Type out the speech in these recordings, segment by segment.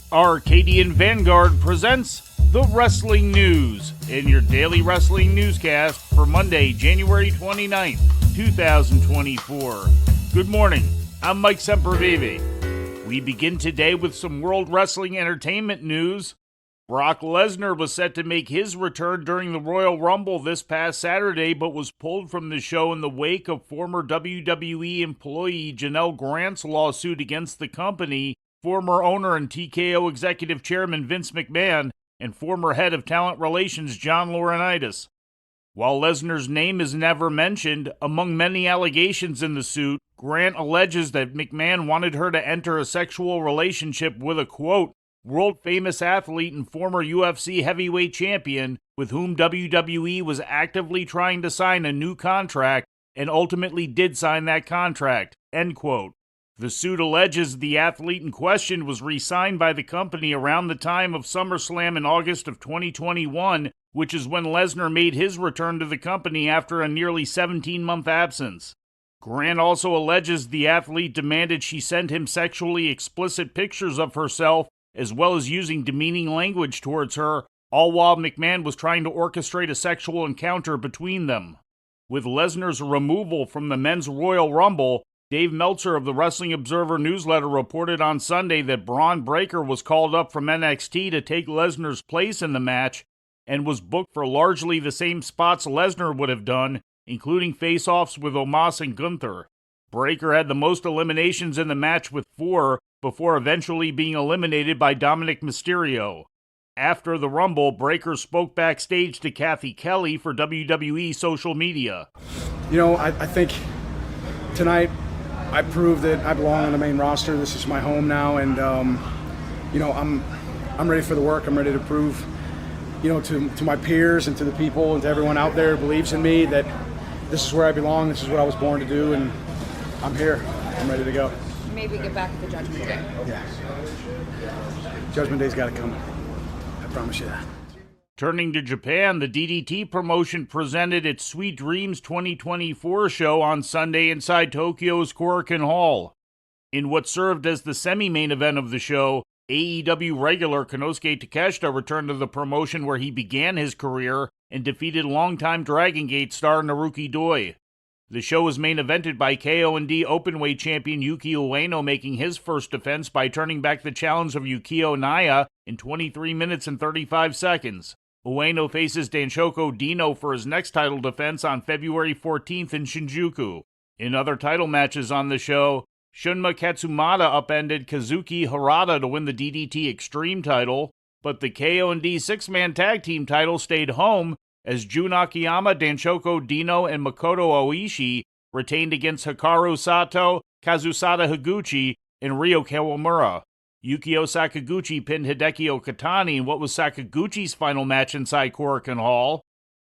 Arcadian Vanguard presents the Wrestling News in your daily wrestling newscast for Monday, January 29th, 2024. Good morning, I'm Mike Sempervive. We begin today with some World Wrestling Entertainment news. Brock Lesnar was set to make his return during the Royal Rumble this past Saturday, but was pulled from the show in the wake of former WWE employee Janelle Grant's lawsuit against the company, former owner and TKO executive chairman Vince McMahon, and former head of talent relations John Laurinaitis. While Lesnar's name is never mentioned, among many allegations in the suit, Grant alleges that McMahon wanted her to enter a sexual relationship with a, quote, world-famous athlete and former UFC heavyweight champion with whom WWE was actively trying to sign a new contract and ultimately did sign that contract, end quote. The suit alleges the athlete in question was re-signed by the company around the time of SummerSlam in August of 2021, which is when Lesnar made his return to the company after a nearly 17-month absence. Grant also alleges the athlete demanded she send him sexually explicit pictures of herself as well as using demeaning language towards her, all while McMahon was trying to orchestrate a sexual encounter between them. With Lesnar's removal from the Men's Royal Rumble, Dave Meltzer of the Wrestling Observer newsletter reported on Sunday that Braun Breaker was called up from NXT to take Lesnar's place in the match and was booked for largely the same spots Lesnar would have done, including face-offs with Omos and Gunther. Breaker had the most eliminations in the match with 4, before eventually being eliminated by Dominic Mysterio. After the Rumble, Breaker spoke backstage to Kathy Kelly for WWE social media. You know, I think tonight I proved that I belong on the main roster. This is my home now, and you know, I'm ready for the work. I'm ready to prove, you know, to my peers and to the people and to everyone out there who believes in me that this is where I belong. This is what I was born to do, and I'm here. I'm ready to go. Maybe get back to the Judgment Day. Yeah. Judgment Day's got to come. I promise you that. Turning to Japan, the DDT promotion presented its Sweet Dreams 2024 show on Sunday inside Tokyo's Korakuen Hall. In what served as the semi-main event of the show, AEW regular Konosuke Takeshita returned to the promotion where he began his career and defeated longtime Dragon Gate star Naruki Doi. The show was main evented by KO&D Openweight champion Yuki Ueno making his first defense by turning back the challenge of Yukio Naya in 23 minutes and 35 seconds. Ueno faces Danshoku Dino for his next title defense on February 14th in Shinjuku. In other title matches on the show, Shunma Katsumata upended Kazuki Harada to win the DDT Extreme title, but the KO&D six-man tag team title stayed home as Jun Akiyama, Danshoku Dino, and Makoto Oishi retained against Hikaru Sato, Kazusada Higuchi, and Ryo Kawamura. Yukio Sakaguchi pinned Hideki Okatani in what was Sakaguchi's final match inside Korakuen Hall.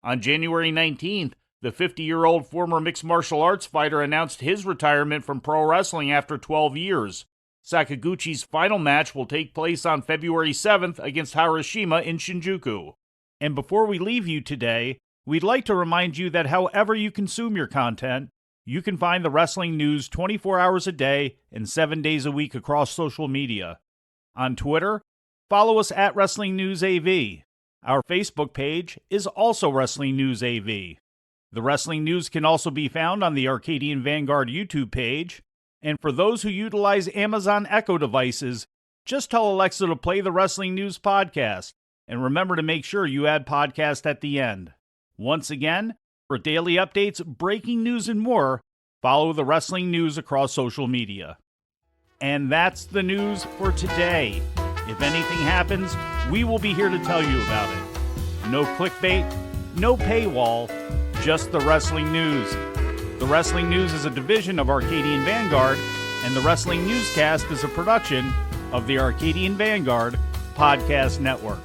On January 19th, the 50-year-old former mixed martial arts fighter announced his retirement from pro wrestling after 12 years. Sakaguchi's final match will take place on February 7th against Harashima in Shinjuku. And before we leave you today, we'd like to remind you that however you consume your content, you can find the wrestling news 24 hours a day and 7 days a week across social media. On Twitter, follow us at Wrestling News AV. Our Facebook page is also Wrestling News AV. The Wrestling News can also be found on the Arcadian Vanguard YouTube page. And for those who utilize Amazon Echo devices, just tell Alexa to play the Wrestling News podcast. And remember to make sure you add podcast at the end. Once again, for daily updates, breaking news, and more, follow the Wrestling News across social media. And that's the news for today. If anything happens, we will be here to tell you about it. No clickbait, no paywall, just the Wrestling News. The Wrestling News is a division of Arcadian Vanguard, and the Wrestling Newscast is a production of the Arcadian Vanguard Podcast Network.